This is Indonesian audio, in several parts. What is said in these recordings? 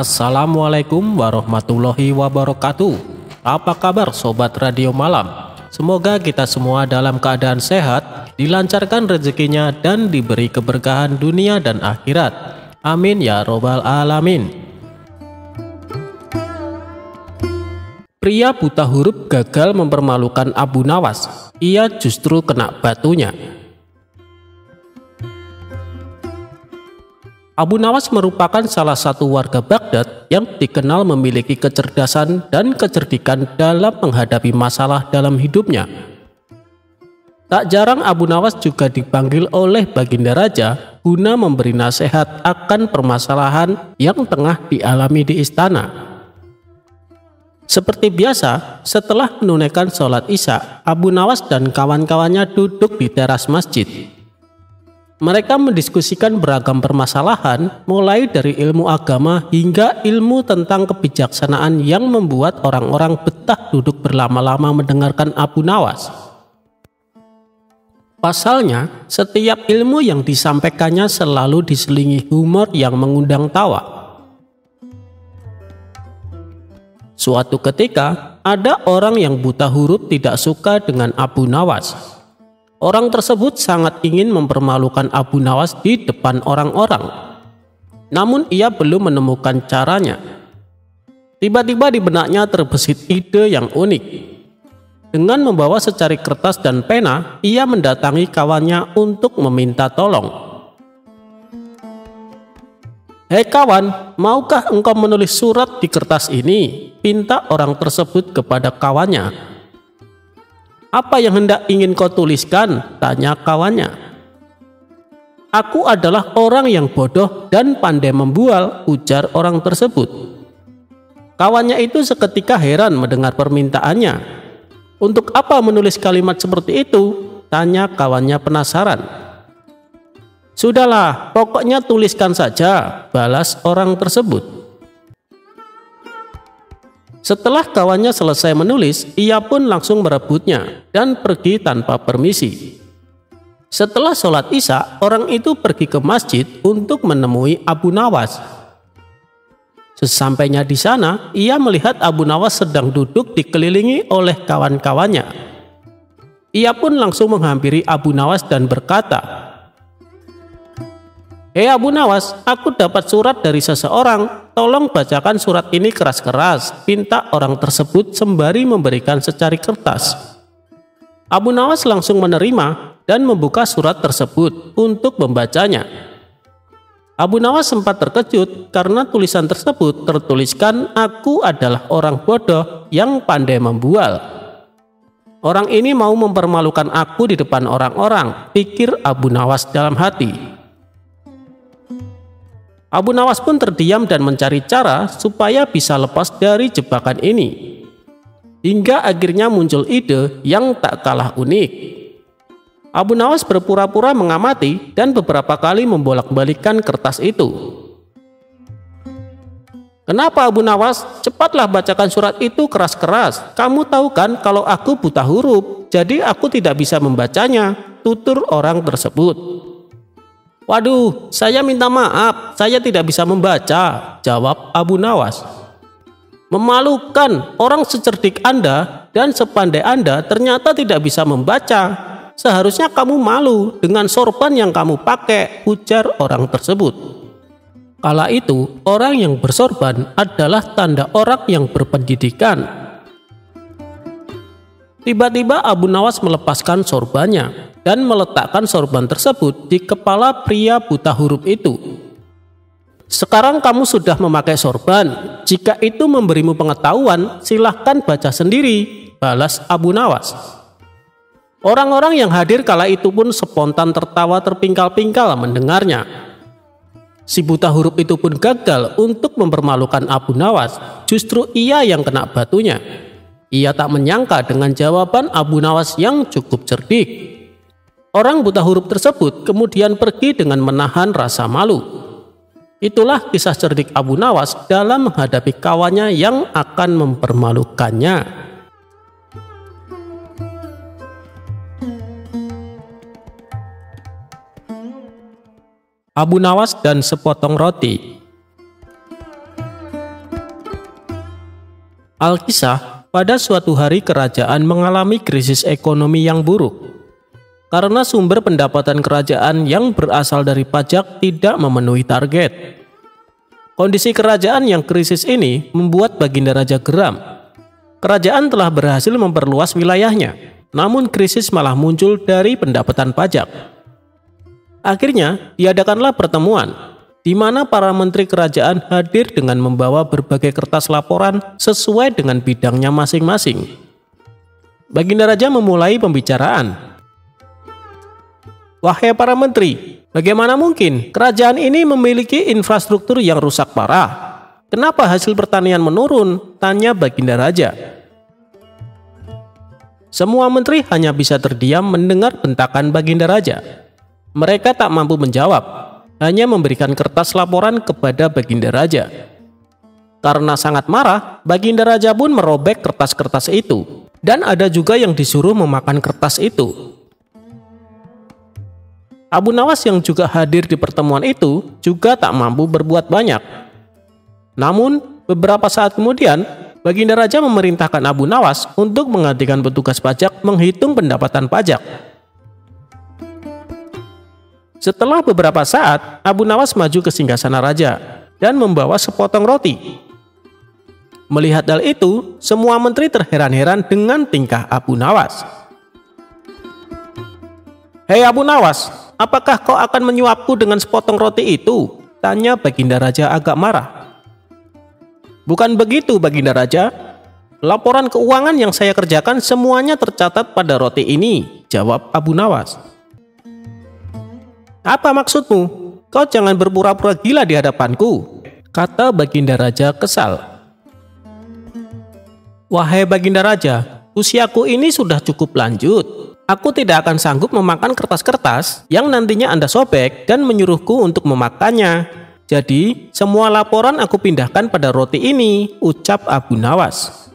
Assalamualaikum warahmatullahi wabarakatuh. Apa kabar Sobat Radio Malam? Semoga kita semua dalam keadaan sehat, dilancarkan rezekinya dan diberi keberkahan dunia dan akhirat. Amin ya robbal alamin. Pria buta huruf gagal mempermalukan Abu Nawas. Ia justru kena batunya. Abu Nawas merupakan salah satu warga Baghdad yang dikenal memiliki kecerdasan dan kecerdikan dalam menghadapi masalah dalam hidupnya. Tak jarang Abu Nawas juga dipanggil oleh Baginda Raja guna memberi nasihat akan permasalahan yang tengah dialami di istana. Seperti biasa, setelah menunaikan sholat Isya, Abu Nawas dan kawan-kawannya duduk di teras masjid. Mereka mendiskusikan beragam permasalahan, mulai dari ilmu agama hingga ilmu tentang kebijaksanaan yang membuat orang-orang betah duduk berlama-lama mendengarkan Abu Nawas. Pasalnya, setiap ilmu yang disampaikannya selalu diselingi humor yang mengundang tawa. Suatu ketika, ada orang yang buta huruf tidak suka dengan Abu Nawas. Orang tersebut sangat ingin mempermalukan Abu Nawas di depan orang-orang. Namun ia belum menemukan caranya. Tiba-tiba di benaknya terbesit ide yang unik. Dengan membawa secari kertas dan pena, ia mendatangi kawannya untuk meminta tolong. "Hei kawan, maukah engkau menulis surat di kertas ini?" pinta orang tersebut kepada kawannya. "Apa yang hendak ingin kau tuliskan?" tanya kawannya. "Aku adalah orang yang bodoh dan pandai membual," ujar orang tersebut. Kawannya itu seketika heran mendengar permintaannya. "Untuk apa menulis kalimat seperti itu?" tanya kawannya penasaran. "Sudahlah, pokoknya tuliskan saja," balas orang tersebut. Setelah kawannya selesai menulis, ia pun langsung merebutnya dan pergi tanpa permisi. Setelah sholat Isya, orang itu pergi ke masjid untuk menemui Abu Nawas. Sesampainya di sana, ia melihat Abu Nawas sedang duduk dikelilingi oleh kawan-kawannya. Ia pun langsung menghampiri Abu Nawas dan berkata, "Hei Abu Nawas, aku dapat surat dari seseorang. Tolong bacakan surat ini keras-keras," pinta orang tersebut sembari memberikan secari kertas. Abu Nawas langsung menerima dan membuka surat tersebut untuk membacanya. Abu Nawas sempat terkejut karena tulisan tersebut tertuliskan, "Aku adalah orang bodoh yang pandai membual. Orang ini mau mempermalukan aku di depan orang-orang," pikir Abu Nawas dalam hati. Abu Nawas pun terdiam dan mencari cara supaya bisa lepas dari jebakan ini. Hingga akhirnya muncul ide yang tak kalah unik. Abu Nawas berpura-pura mengamati dan beberapa kali membolak-balikkan kertas itu. "Kenapa Abu Nawas? Cepatlah bacakan surat itu keras-keras. Kamu tahu kan kalau aku buta huruf, jadi aku tidak bisa membacanya," tutur orang tersebut. "Waduh, saya minta maaf, saya tidak bisa membaca," jawab Abu Nawas. "Memalukan, orang secerdik Anda dan sepandai Anda ternyata tidak bisa membaca. Seharusnya kamu malu dengan sorban yang kamu pakai," ujar orang tersebut. Kala itu, orang yang bersorban adalah tanda orang yang berpendidikan. Tiba-tiba Abu Nawas melepaskan sorbannya dan meletakkan sorban tersebut di kepala pria buta huruf itu. "Sekarang kamu sudah memakai sorban. Jika itu memberimu pengetahuan, silahkan baca sendiri," balas Abu Nawas. Orang-orang yang hadir kala itu pun spontan tertawa terpingkal-pingkal mendengarnya. Si buta huruf itu pun gagal untuk mempermalukan Abu Nawas. Justru ia yang kena batunya. Ia tak menyangka dengan jawaban Abu Nawas yang cukup cerdik. Orang buta huruf tersebut kemudian pergi dengan menahan rasa malu. Itulah kisah cerdik Abu Nawas dalam menghadapi kawannya yang akan mempermalukannya. Abu Nawas dan sepotong roti. Al-Kisah, pada suatu hari kerajaan mengalami krisis ekonomi yang buruk karena sumber pendapatan kerajaan yang berasal dari pajak tidak memenuhi target. Kondisi kerajaan yang krisis ini membuat Baginda Raja geram. Kerajaan telah berhasil memperluas wilayahnya, namun krisis malah muncul dari pendapatan pajak. Akhirnya diadakanlah pertemuan di mana para menteri kerajaan hadir dengan membawa berbagai kertas laporan sesuai dengan bidangnya masing-masing. Baginda Raja memulai pembicaraan. "Wahai para menteri, bagaimana mungkin kerajaan ini memiliki infrastruktur yang rusak parah? Kenapa hasil pertanian menurun?" tanya Baginda Raja. Semua menteri hanya bisa terdiam mendengar bentakan Baginda Raja. Mereka tak mampu menjawab, hanya memberikan kertas laporan kepada Baginda Raja. Karena sangat marah, Baginda Raja pun merobek kertas-kertas itu, dan ada juga yang disuruh memakan kertas itu. Abu Nawas yang juga hadir di pertemuan itu juga tak mampu berbuat banyak. Namun, beberapa saat kemudian, Baginda Raja memerintahkan Abu Nawas untuk menggantikan petugas pajak menghitung pendapatan pajak. Setelah beberapa saat, Abu Nawas maju ke singgasana raja dan membawa sepotong roti. Melihat hal itu, semua menteri terheran-heran dengan tingkah Abu Nawas. "Hei Abu Nawas, apakah kau akan menyuapku dengan sepotong roti itu?" tanya Baginda Raja agak marah. "Bukan begitu Baginda Raja. Laporan keuangan yang saya kerjakan semuanya tercatat pada roti ini," jawab Abu Nawas. "Apa maksudmu? Kau jangan berpura-pura gila di hadapanku," kata Baginda Raja kesal. "Wahai Baginda Raja, usiaku ini sudah cukup lanjut. Aku tidak akan sanggup memakan kertas-kertas yang nantinya Anda sobek dan menyuruhku untuk memakannya. Jadi, semua laporan aku pindahkan pada roti ini," ucap Abu Nawas.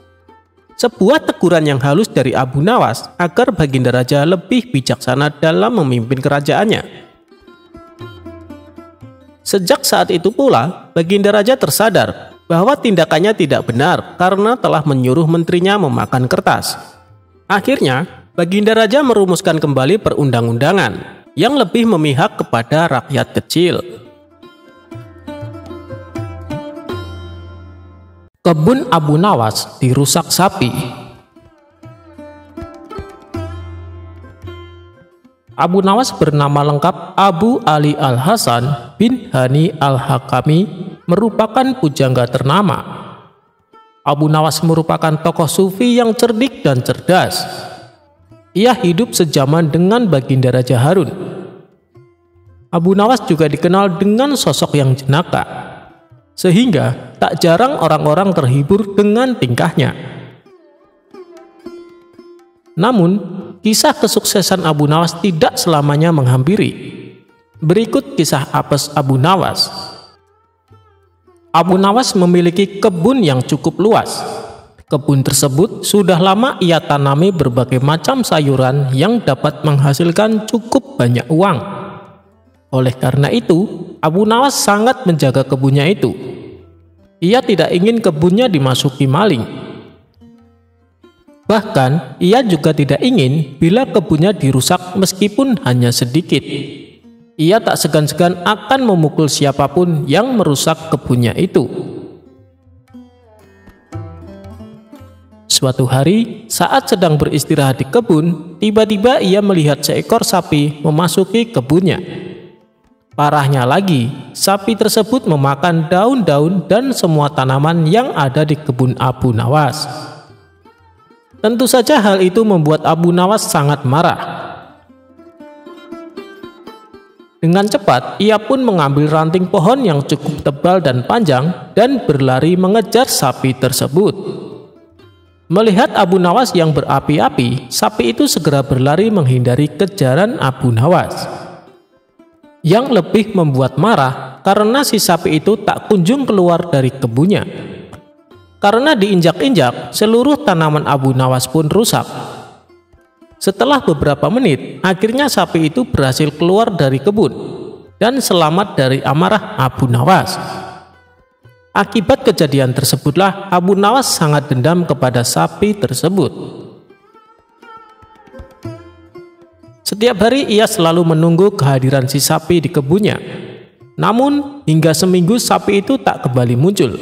Sebuah teguran yang halus dari Abu Nawas agar Baginda Raja lebih bijaksana dalam memimpin kerajaannya. Sejak saat itu pula, Baginda Raja tersadar bahwa tindakannya tidak benar karena telah menyuruh menterinya memakan kertas. Akhirnya, Baginda Raja merumuskan kembali perundang-undangan yang lebih memihak kepada rakyat kecil. Kebun Abu Nawas dirusak sapi. Abu Nawas bernama lengkap Abu Ali Al-Hasan bin Hani Al-Hakami, merupakan pujangga ternama. Abu Nawas merupakan tokoh sufi yang cerdik dan cerdas. Ia hidup sejaman dengan Baginda Raja Harun. Abu Nawas juga dikenal dengan sosok yang jenaka, sehingga tak jarang orang-orang terhibur dengan tingkahnya. Namun, kisah kesuksesan Abu Nawas tidak selamanya menghampiri. Berikut kisah apes Abu Nawas. Abu Nawas memiliki kebun yang cukup luas. Kebun tersebut sudah lama ia tanami berbagai macam sayuran yang dapat menghasilkan cukup banyak uang. Oleh karena itu, Abu Nawas sangat menjaga kebunnya itu. Ia tidak ingin kebunnya dimasuki maling. Bahkan, ia juga tidak ingin bila kebunnya dirusak meskipun hanya sedikit. Ia tak segan-segan akan memukul siapapun yang merusak kebunnya itu. Suatu hari, saat sedang beristirahat di kebun, tiba-tiba ia melihat seekor sapi memasuki kebunnya. Parahnya lagi, sapi tersebut memakan daun-daun dan semua tanaman yang ada di kebun Abu Nawas. Tentu saja hal itu membuat Abu Nawas sangat marah. Dengan cepat, ia pun mengambil ranting pohon yang cukup tebal dan panjang dan berlari mengejar sapi tersebut. Melihat Abu Nawas yang berapi-api, sapi itu segera berlari menghindari kejaran Abu Nawas. Yang lebih membuat marah karena si sapi itu tak kunjung keluar dari kebunnya. Karena diinjak-injak, seluruh tanaman Abu Nawas pun rusak. Setelah beberapa menit, akhirnya sapi itu berhasil keluar dari kebun dan selamat dari amarah Abu Nawas. Akibat kejadian tersebutlah Abu Nawas sangat dendam kepada sapi tersebut. Setiap hari ia selalu menunggu kehadiran si sapi di kebunnya. Namun hingga seminggu sapi itu tak kembali muncul.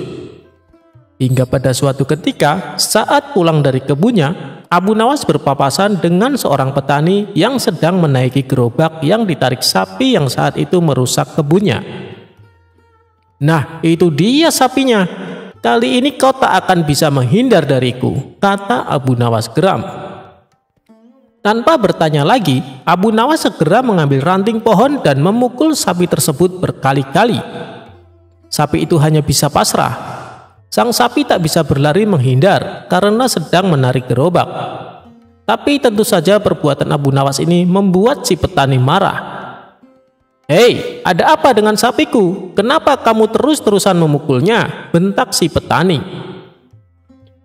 Hingga pada suatu ketika saat pulang dari kebunnya, Abu Nawas berpapasan dengan seorang petani yang sedang menaiki gerobak yang ditarik sapi yang saat itu merusak kebunnya. "Nah, itu dia sapinya. Kali ini kau tak akan bisa menghindar dariku," kata Abu Nawas geram. Tanpa bertanya lagi, Abu Nawas segera mengambil ranting pohon dan memukul sapi tersebut berkali-kali. Sapi itu hanya bisa pasrah. Sang sapi tak bisa berlari menghindar karena sedang menarik gerobak. Tapi tentu saja perbuatan Abu Nawas ini membuat si petani marah. "Hei, ada apa dengan sapiku? Kenapa kamu terus-terusan memukulnya?" bentak si petani.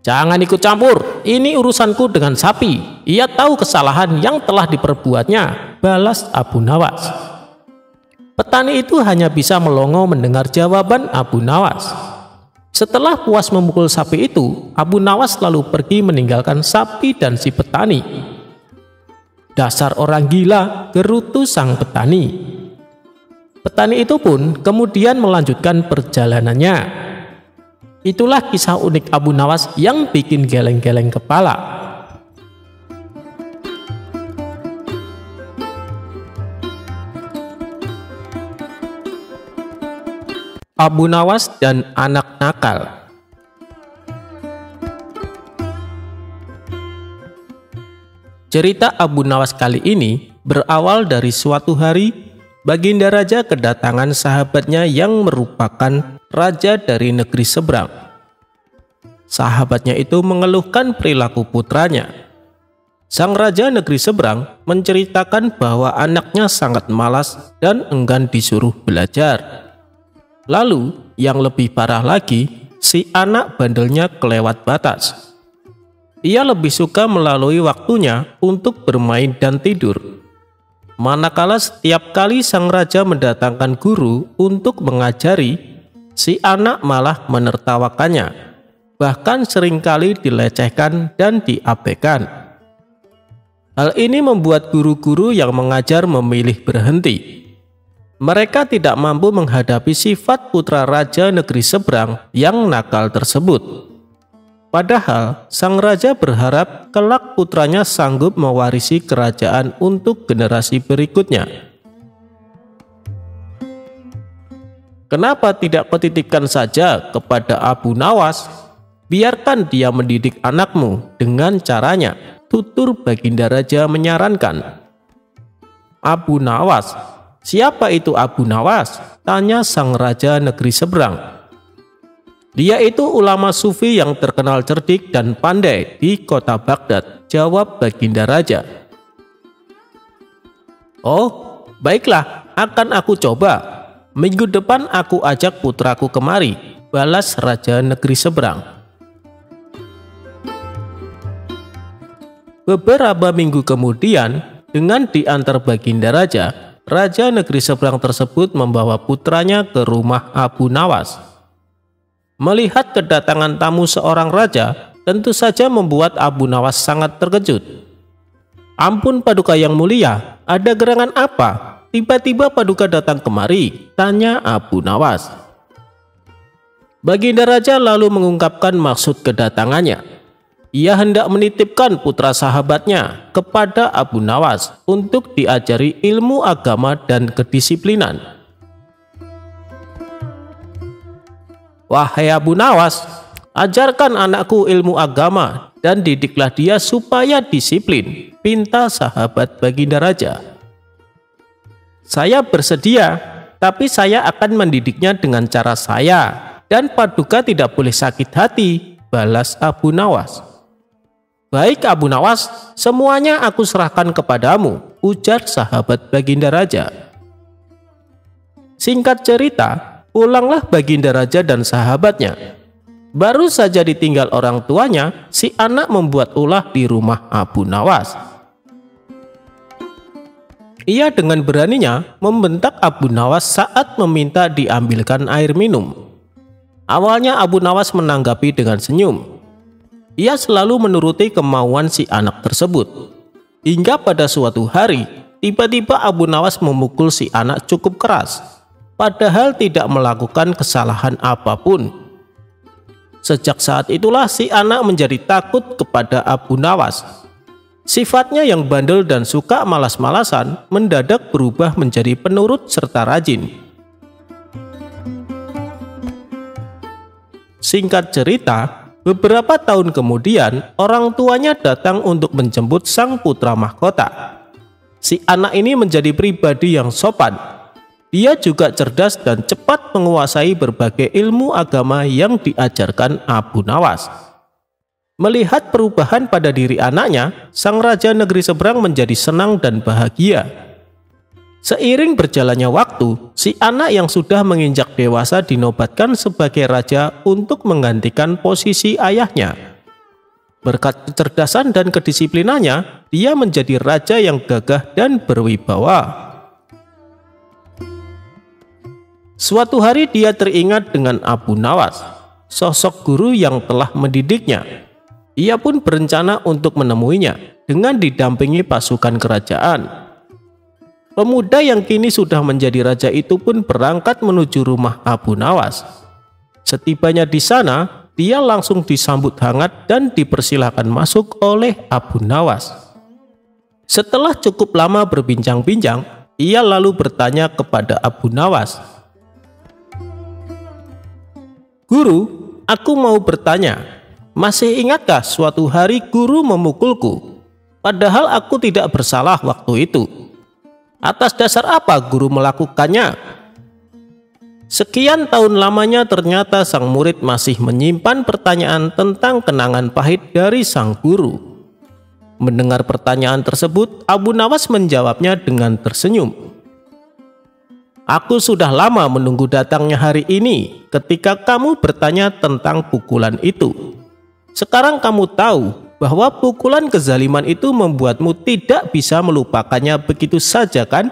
"Jangan ikut campur, ini urusanku dengan sapi. Ia tahu kesalahan yang telah diperbuatnya," balas Abu Nawas. Petani itu hanya bisa melongo mendengar jawaban Abu Nawas. Setelah puas memukul sapi itu, Abu Nawas lalu pergi meninggalkan sapi dan si petani. "Dasar orang gila," gerutu sang petani. Petani itu pun kemudian melanjutkan perjalanannya. Itulah kisah unik Abu Nawas yang bikin geleng-geleng kepala. Abu Nawas dan anak nakal. Cerita Abu Nawas kali ini berawal dari suatu hari Baginda Raja kedatangan sahabatnya yang merupakan raja dari negeri seberang. Sahabatnya itu mengeluhkan perilaku putranya. Sang raja negeri seberang menceritakan bahwa anaknya sangat malas dan enggan disuruh belajar. Lalu yang lebih parah lagi, si anak bandelnya kelewat batas. Ia lebih suka melalui waktunya untuk bermain dan tidur. Manakala setiap kali sang raja mendatangkan guru untuk mengajari, si anak malah menertawakannya, bahkan seringkali dilecehkan dan diabaikan. Hal ini membuat guru-guru yang mengajar memilih berhenti. Mereka tidak mampu menghadapi sifat putra raja negeri seberang yang nakal tersebut. Padahal sang raja berharap kelak putranya sanggup mewarisi kerajaan untuk generasi berikutnya. Kenapa tidak kau saja kepada Abu Nawas? Biarkan dia mendidik anakmu dengan caranya, tutur Baginda Raja menyarankan. "Abu Nawas? Siapa itu Abu Nawas?" tanya sang raja negeri seberang. "Dia itu ulama sufi yang terkenal cerdik dan pandai di kota Baghdad," jawab Baginda Raja. "Oh, baiklah, akan aku coba. Minggu depan aku ajak putraku kemari," balas raja negeri seberang. Beberapa minggu kemudian, dengan diantar Baginda Raja, raja negeri seberang tersebut membawa putranya ke rumah Abu Nawas. Melihat kedatangan tamu seorang raja, tentu saja membuat Abu Nawas sangat terkejut. "Ampun Paduka yang mulia, ada gerangan apa? Tiba-tiba Paduka datang kemari?" tanya Abu Nawas. Baginda Raja lalu mengungkapkan maksud kedatangannya. Ia hendak menitipkan putra sahabatnya kepada Abu Nawas untuk diajari ilmu agama dan kedisiplinan. "Wahai Abu Nawas, ajarkan anakku ilmu agama dan didiklah dia supaya disiplin," pinta sahabat Baginda Raja. "Saya bersedia, tapi saya akan mendidiknya dengan cara saya, dan Paduka tidak boleh sakit hati," balas Abu Nawas. "Baik Abu Nawas, semuanya aku serahkan kepadamu," ujar sahabat Baginda Raja. Singkat cerita, pulanglah Baginda Raja dan sahabatnya. Baru saja ditinggal orang tuanya, si anak membuat ulah di rumah Abu Nawas. Ia dengan beraninya membentak Abu Nawas saat meminta diambilkan air minum. Awalnya Abu Nawas menanggapi dengan senyum. Ia selalu menuruti kemauan si anak tersebut. Hingga pada suatu hari, tiba-tiba Abu Nawas memukul si anak cukup keras, padahal tidak melakukan kesalahan apapun. Sejak saat itulah si anak menjadi takut kepada Abu Nawas. Sifatnya yang bandel dan suka malas-malasan mendadak berubah menjadi penurut serta rajin. Singkat cerita, beberapa tahun kemudian orang tuanya datang untuk menjemput sang putra mahkota. Si anak ini menjadi pribadi yang sopan. Dia juga cerdas dan cepat menguasai berbagai ilmu agama yang diajarkan Abu Nawas. Melihat perubahan pada diri anaknya, sang raja negeri seberang menjadi senang dan bahagia. Seiring berjalannya waktu, si anak yang sudah menginjak dewasa dinobatkan sebagai raja untuk menggantikan posisi ayahnya. Berkat kecerdasan dan kedisiplinannya, dia menjadi raja yang gagah dan berwibawa. Suatu hari dia teringat dengan Abu Nawas, sosok guru yang telah mendidiknya. Ia pun berencana untuk menemuinya dengan didampingi pasukan kerajaan. Pemuda yang kini sudah menjadi raja itu pun berangkat menuju rumah Abu Nawas. Setibanya di sana, dia langsung disambut hangat dan dipersilakan masuk oleh Abu Nawas. Setelah cukup lama berbincang-bincang, ia lalu bertanya kepada Abu Nawas, "Guru, aku mau bertanya, masih ingatkah suatu hari guru memukulku? Padahal aku tidak bersalah waktu itu. Atas dasar apa guru melakukannya?" Sekian tahun lamanya ternyata sang murid masih menyimpan pertanyaan tentang kenangan pahit dari sang guru. Mendengar pertanyaan tersebut, Abu Nawas menjawabnya dengan tersenyum. "Aku sudah lama menunggu datangnya hari ini ketika kamu bertanya tentang pukulan itu. Sekarang kamu tahu bahwa pukulan kezaliman itu membuatmu tidak bisa melupakannya begitu saja, kan?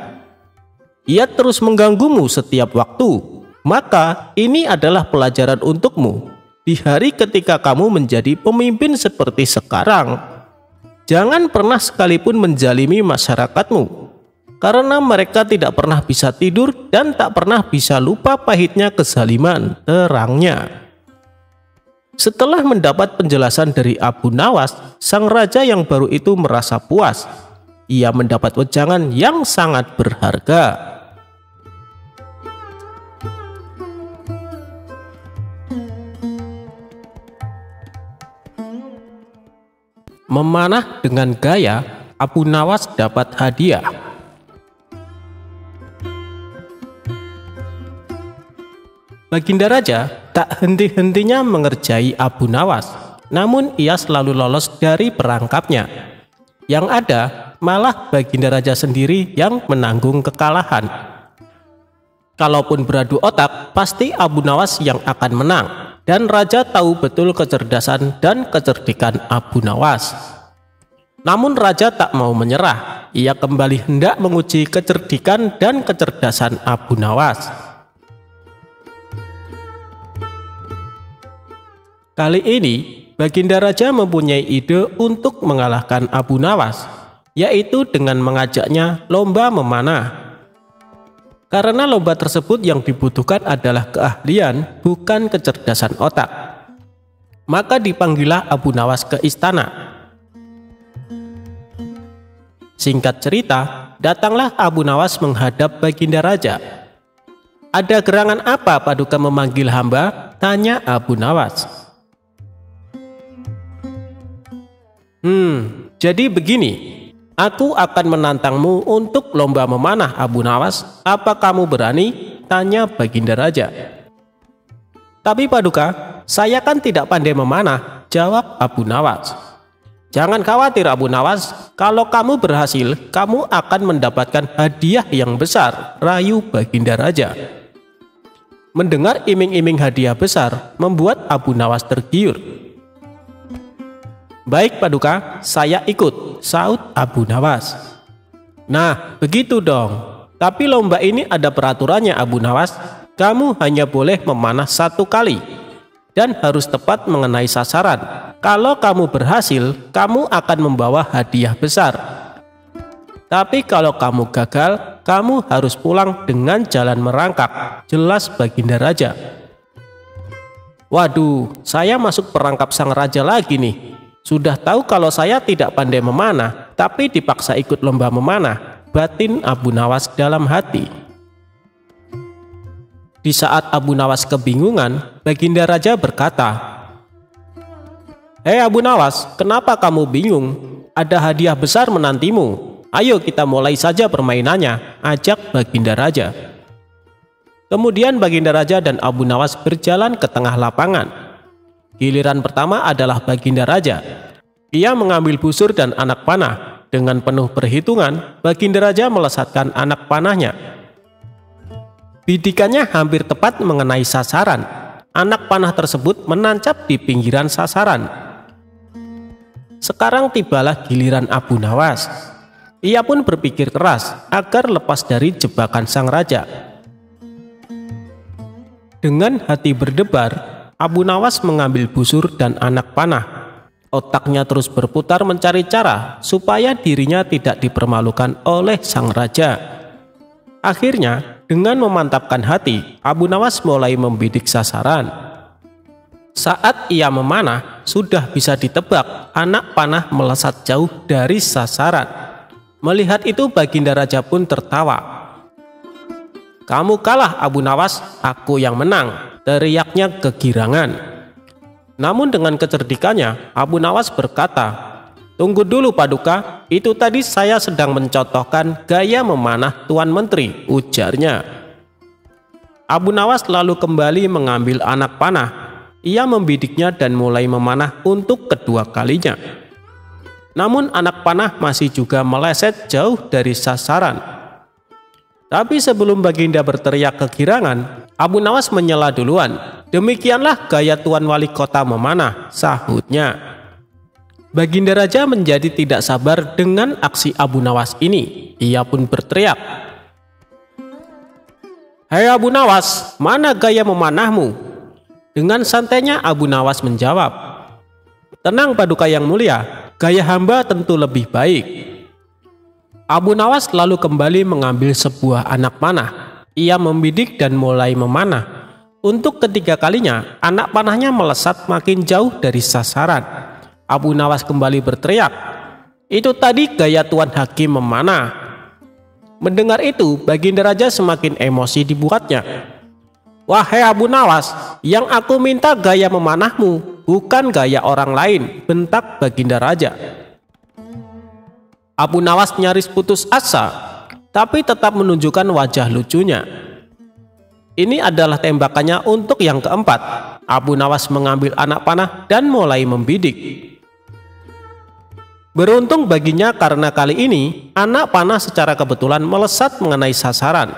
Ia terus mengganggumu setiap waktu. Maka ini adalah pelajaran untukmu di hari ketika kamu menjadi pemimpin seperti sekarang. Jangan pernah sekalipun menzalimi masyarakatmu, karena mereka tidak pernah bisa tidur dan tak pernah bisa lupa pahitnya kezaliman," terangnya. Setelah mendapat penjelasan dari Abu Nawas, sang raja yang baru itu merasa puas. Ia mendapat wejangan yang sangat berharga. Memanah dengan gaya, Abu Nawas dapat hadiah. Baginda Raja tak henti-hentinya mengerjai Abu Nawas, namun ia selalu lolos dari perangkapnya. Yang ada malah Baginda Raja sendiri yang menanggung kekalahan. Kalaupun beradu otak, pasti Abu Nawas yang akan menang, dan Raja tahu betul kecerdasan dan kecerdikan Abu Nawas. Namun Raja tak mau menyerah, ia kembali hendak menguji kecerdikan dan kecerdasan Abu Nawas. Kali ini, Baginda Raja mempunyai ide untuk mengalahkan Abu Nawas, yaitu dengan mengajaknya lomba memanah. Karena lomba tersebut yang dibutuhkan adalah keahlian, bukan kecerdasan otak. Maka dipanggillah Abu Nawas ke istana. Singkat cerita, datanglah Abu Nawas menghadap Baginda Raja. "Ada gerangan apa Paduka memanggil hamba?" tanya Abu Nawas. Jadi begini, aku akan menantangmu untuk lomba memanah, Abu Nawas. Apa kamu berani?" tanya Baginda Raja. "Tapi Paduka, saya kan tidak pandai memanah," jawab Abu Nawas. "Jangan khawatir Abu Nawas, kalau kamu berhasil, kamu akan mendapatkan hadiah yang besar," rayu Baginda Raja. Mendengar iming-iming hadiah besar membuat Abu Nawas tergiur. "Baik Paduka, saya ikut," saut Abu Nawas. "Nah, begitu dong. Tapi lomba ini ada peraturannya Abu Nawas. Kamu hanya boleh memanah 1 kali. dan harus tepat mengenai sasaran. Kalau kamu berhasil, kamu akan membawa hadiah besar. Tapi kalau kamu gagal, kamu harus pulang dengan jalan merangkak. Jelas Baginda Raja. Waduh, saya masuk perangkap sang raja lagi nih. Sudah tahu kalau saya tidak pandai memanah, tapi dipaksa ikut lomba memanah, batin Abu Nawas dalam hati. Di saat Abu Nawas kebingungan, Baginda Raja berkata, "Hei Abu Nawas, kenapa kamu bingung? Ada hadiah besar menantimu. Ayo kita mulai saja permainannya," ajak Baginda Raja. Kemudian Baginda Raja dan Abu Nawas berjalan ke tengah lapangan. Giliran pertama adalah Baginda Raja. Ia mengambil busur dan anak panah. Dengan penuh perhitungan, Baginda Raja melesatkan anak panahnya. Bidikannya hampir tepat mengenai sasaran. Anak panah tersebut menancap di pinggiran sasaran. Sekarang tibalah giliran Abu Nawas. Ia pun berpikir keras agar lepas dari jebakan sang raja. Dengan hati berdebar, Abu Nawas mengambil busur dan anak panah. Otaknya terus berputar mencari cara supaya dirinya tidak dipermalukan oleh sang raja. Akhirnya, dengan memantapkan hati, Abu Nawas mulai membidik sasaran. Saat ia memanah, sudah bisa ditebak anak panah melesat jauh dari sasaran. Melihat itu, Baginda Raja pun tertawa. "Kamu kalah Abu Nawas, aku yang menang," teriaknya kegirangan. Namun dengan kecerdikannya, Abu Nawas berkata, "Tunggu dulu Paduka, itu tadi saya sedang mencontohkan gaya memanah Tuan Menteri," ujarnya. Abu Nawas lalu kembali mengambil anak panah. Ia membidiknya dan mulai memanah untuk kedua kalinya. Namun anak panah masih juga meleset jauh dari sasaran. Tapi sebelum Baginda berteriak kegirangan, Abu Nawas menyela duluan. "Demikianlah gaya Tuan Wali Kota memanah," sahutnya. Baginda Raja menjadi tidak sabar dengan aksi Abu Nawas ini. Ia pun berteriak, "Hei Abu Nawas, mana gaya memanahmu?" Dengan santainya Abu Nawas menjawab, "Tenang Paduka yang mulia, gaya hamba tentu lebih baik." Abu Nawas lalu kembali mengambil sebuah anak panah. Ia membidik dan mulai memanah. Untuk ketiga kalinya, anak panahnya melesat makin jauh dari sasaran. Abu Nawas kembali berteriak, "Itu tadi gaya Tuan Hakim memanah." Mendengar itu, Baginda Raja semakin emosi dibuatnya. "Wahai Abu Nawas, yang aku minta gaya memanahmu, bukan gaya orang lain," bentak Baginda Raja. Abu Nawas nyaris putus asa, tapi tetap menunjukkan wajah lucunya. Ini adalah tembakannya untuk yang keempat. Abu Nawas mengambil anak panah dan mulai membidik. Beruntung baginya karena kali ini anak panah secara kebetulan melesat mengenai sasaran.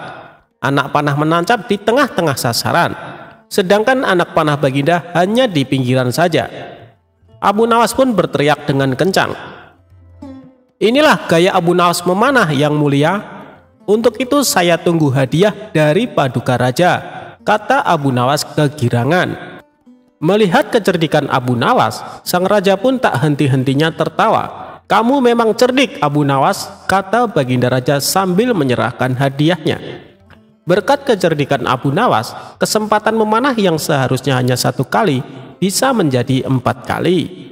Anak panah menancap di tengah-tengah sasaran, sedangkan anak panah Baginda hanya di pinggiran saja. Abu Nawas pun berteriak dengan kencang, "Inilah gaya Abu Nawas memanah yang mulia. Untuk itu saya tunggu hadiah dari Paduka Raja," kata Abu Nawas kegirangan. Melihat kecerdikan Abu Nawas, sang raja pun tak henti-hentinya tertawa. "Kamu memang cerdik Abu Nawas," kata Baginda Raja sambil menyerahkan hadiahnya. Berkat kecerdikan Abu Nawas, kesempatan memanah yang seharusnya hanya 1 kali bisa menjadi 4 kali.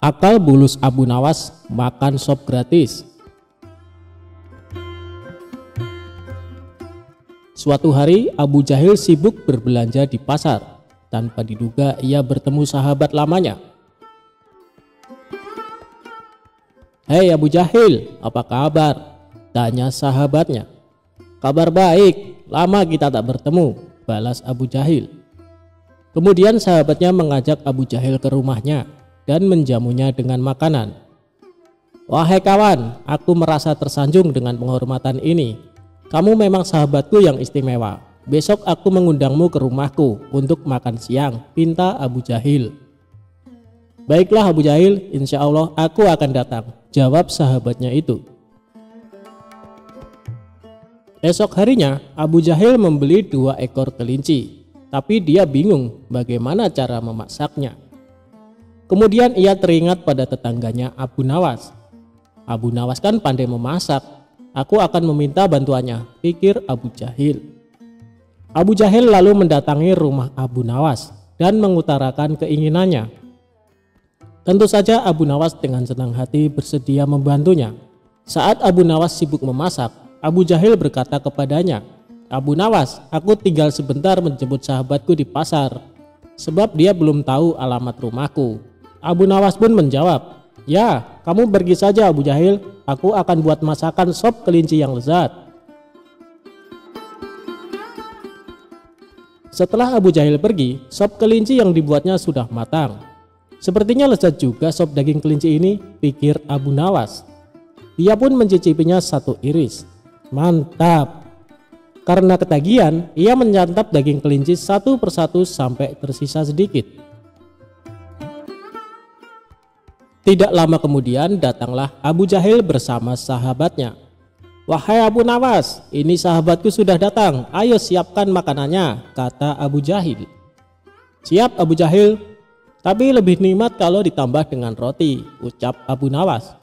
Akal bulus Abu Nawas makan sop gratis. Suatu hari Abu Jahil sibuk berbelanja di pasar. Tanpa diduga ia bertemu sahabat lamanya. "Hei Abu Jahil, apa kabar?" tanya sahabatnya. "Kabar baik, lama kita tak bertemu," balas Abu Jahil. Kemudian sahabatnya mengajak Abu Jahil ke rumahnya dan menjamunya dengan makanan. "Wahai kawan, aku merasa tersanjung dengan penghormatan ini. Kamu memang sahabatku yang istimewa," besok aku mengundangmu ke rumahku untuk makan siang, pinta Abu Jahil. Baiklah Abu Jahil, insya Allah aku akan datang, jawab sahabatnya itu. Esok harinya Abu Jahil membeli 2 ekor kelinci, tapi dia bingung bagaimana cara memasaknya. Kemudian ia teringat pada tetangganya Abu Nawas. Abu Nawas kan pandai memasak, aku akan meminta bantuannya, pikir Abu Jahil. Abu Jahil lalu mendatangi rumah Abu Nawas dan mengutarakan keinginannya. Tentu saja Abu Nawas dengan senang hati bersedia membantunya. Saat Abu Nawas sibuk memasak, Abu Jahil berkata kepadanya, Abu Nawas, aku tinggal sebentar menjemput sahabatku di pasar, sebab dia belum tahu alamat rumahku. Abu Nawas pun menjawab, ya, kamu pergi saja Abu Jahil, aku akan buat masakan sop kelinci yang lezat. Setelah Abu Jahil pergi, sop kelinci yang dibuatnya sudah matang. Sepertinya lezat juga sop daging kelinci ini, pikir Abu Nawas. Dia pun mencicipinya satu iris. Mantap. Karena ketagihan, ia menyantap daging kelinci satu persatu sampai tersisa sedikit. Tidak lama kemudian datanglah Abu Jahil bersama sahabatnya. Wahai Abu Nawas, ini sahabatku sudah datang, ayo siapkan makanannya, kata Abu Jahil. Siap Abu Jahil, tapi lebih nikmat kalau ditambah dengan roti, ucap Abu Nawas.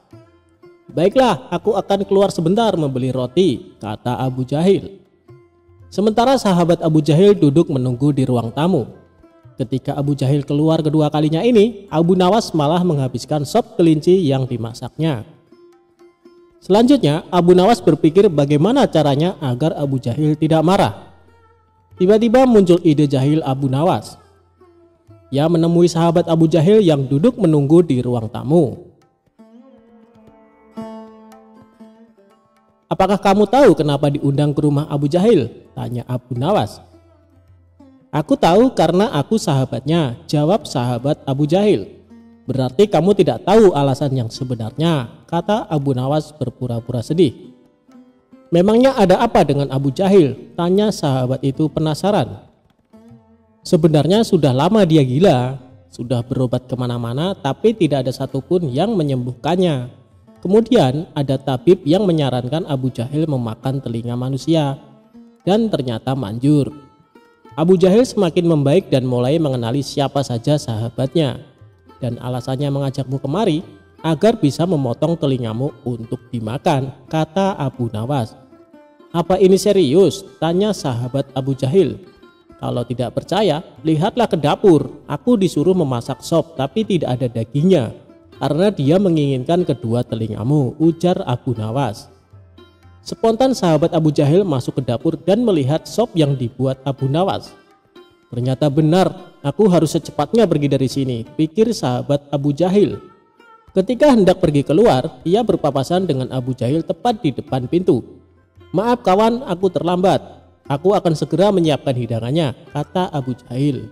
Baiklah, aku akan keluar sebentar membeli roti, kata Abu Jahil. Sementara sahabat Abu Jahil duduk menunggu di ruang tamu. Ketika Abu Jahil keluar kedua kalinya ini, Abu Nawas malah menghabiskan sop kelinci yang dimasaknya. Selanjutnya, Abu Nawas berpikir bagaimana caranya agar Abu Jahil tidak marah. Tiba-tiba muncul ide jahil Abu Nawas. Ia menemui sahabat Abu Jahil yang duduk menunggu di ruang tamu. Apakah kamu tahu kenapa diundang ke rumah Abu Jahil? Tanya Abu Nawas. Aku tahu karena aku sahabatnya, jawab sahabat Abu Jahil. Berarti kamu tidak tahu alasan yang sebenarnya, kata Abu Nawas berpura-pura sedih. Memangnya ada apa dengan Abu Jahil? Tanya sahabat itu penasaran. Sebenarnya sudah lama dia gila, sudah berobat kemana-mana tapi tidak ada satupun yang menyembuhkannya. Kemudian ada tabib yang menyarankan Abu Jahil memakan telinga manusia, dan ternyata manjur. Abu Jahil semakin membaik dan mulai mengenali siapa saja sahabatnya, dan alasannya mengajakmu kemari agar bisa memotong telingamu untuk dimakan, kata Abu Nawas. Apa ini serius? Tanya sahabat Abu Jahil. Kalau tidak percaya, lihatlah ke dapur, aku disuruh memasak sop tapi tidak ada dagingnya, karena dia menginginkan kedua telingamu, ujar Abu Nawas. Spontan sahabat Abu Jahil masuk ke dapur dan melihat sop yang dibuat Abu Nawas. Ternyata benar, aku harus secepatnya pergi dari sini, pikir sahabat Abu Jahil. Ketika hendak pergi keluar, ia berpapasan dengan Abu Jahil tepat di depan pintu. Maaf kawan, aku terlambat. Aku akan segera menyiapkan hidangannya, kata Abu Jahil.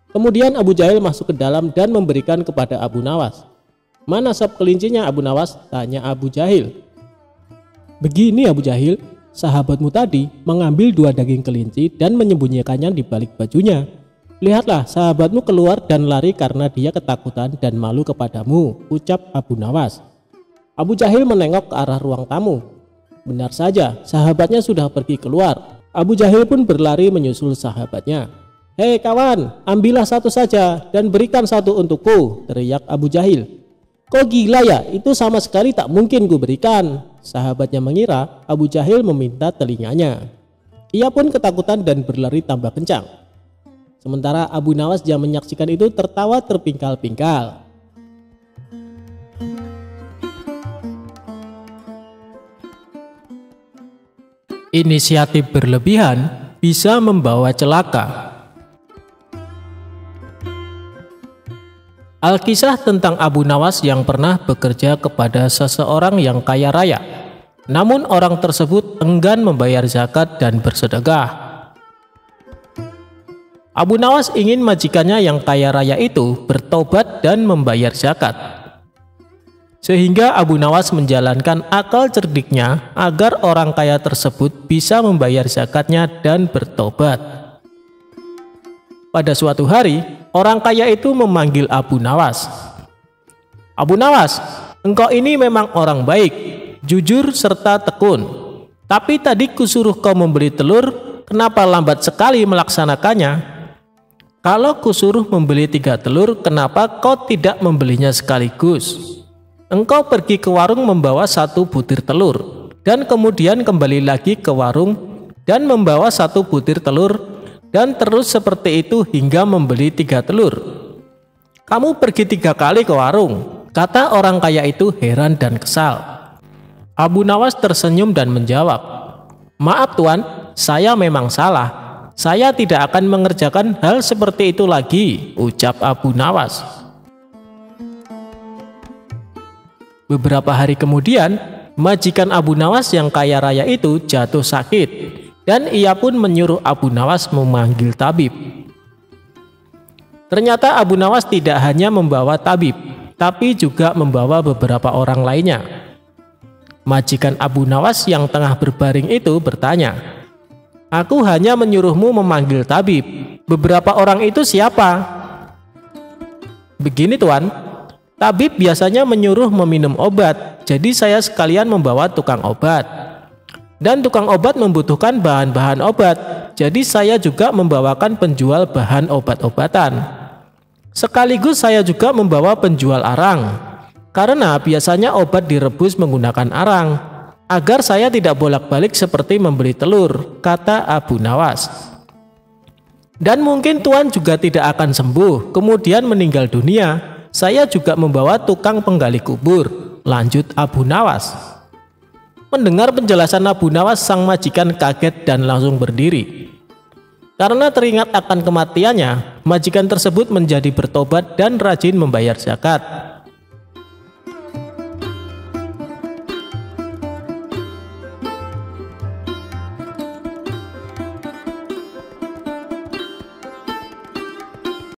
Kemudian Abu Jahil masuk ke dalam dan memberikan kepada Abu Nawas. Mana sop kelincinya Abu Nawas? Tanya Abu Jahil. Begini Abu Jahil, sahabatmu tadi mengambil 2 daging kelinci dan menyembunyikannya di balik bajunya. Lihatlah, sahabatmu keluar dan lari karena dia ketakutan dan malu kepadamu, ucap Abu Nawas. Abu Jahil menengok ke arah ruang tamu. Benar saja, sahabatnya sudah pergi keluar. Abu Jahil pun berlari menyusul sahabatnya. Hei kawan, ambillah satu saja dan berikan satu untukku, teriak Abu Jahil. Kok gila ya, itu sama sekali tak mungkin ku berikan. Sahabatnya mengira Abu Jahil meminta telinganya. Ia pun ketakutan dan berlari tambah kencang. Sementara Abu Nawas yang menyaksikan itu tertawa terpingkal-pingkal. Inisiatif berlebihan bisa membawa celaka. Alkisah tentang Abu Nawas yang pernah bekerja kepada seseorang yang kaya raya. Namun orang tersebut enggan membayar zakat dan bersedekah. Abu Nawas ingin majikannya yang kaya raya itu bertobat dan membayar zakat. Sehingga Abu Nawas menjalankan akal cerdiknya agar orang kaya tersebut bisa membayar zakatnya dan bertobat. Pada suatu hari, orang kaya itu memanggil Abu Nawas. "Abu Nawas, engkau ini memang orang baik, jujur serta tekun. Tapi tadi kusuruh kau membeli telur, kenapa lambat sekali melaksanakannya? Kalau kusuruh membeli 3 telur, kenapa kau tidak membelinya sekaligus? Engkau pergi ke warung membawa 1 butir telur, dan kemudian kembali lagi ke warung dan membawa 1 butir telur, dan terus seperti itu hingga membeli 3 telur. Kamu pergi 3 kali ke warung," kata orang kaya itu heran dan kesal. Abu Nawas tersenyum dan menjawab, "Maaf Tuan, saya memang salah. Saya tidak akan mengerjakan hal seperti itu lagi," ucap Abu Nawas. Beberapa hari kemudian, majikan Abu Nawas yang kaya raya itu jatuh sakit, dan ia pun menyuruh Abu Nawas memanggil tabib. Ternyata Abu Nawas tidak hanya membawa tabib, tapi juga membawa beberapa orang lainnya. Majikan Abu Nawas yang tengah berbaring itu bertanya, "Aku hanya menyuruhmu memanggil tabib. Beberapa orang itu siapa?" "Begini Tuan, tabib biasanya menyuruh meminum obat, jadi saya sekalian membawa tukang obat. Dan tukang obat membutuhkan bahan-bahan obat, jadi saya juga membawakan penjual bahan obat-obatan. Sekaligus saya juga membawa penjual arang, karena biasanya obat direbus menggunakan arang, agar saya tidak bolak-balik seperti membeli telur," kata Abu Nawas. "Dan mungkin Tuan juga tidak akan sembuh, kemudian meninggal dunia. Saya juga membawa tukang penggali kubur," lanjut Abu Nawas. Mendengar penjelasan Abu Nawas, sang majikan kaget dan langsung berdiri. Karena teringat akan kematiannya, majikan tersebut menjadi bertobat dan rajin membayar zakat.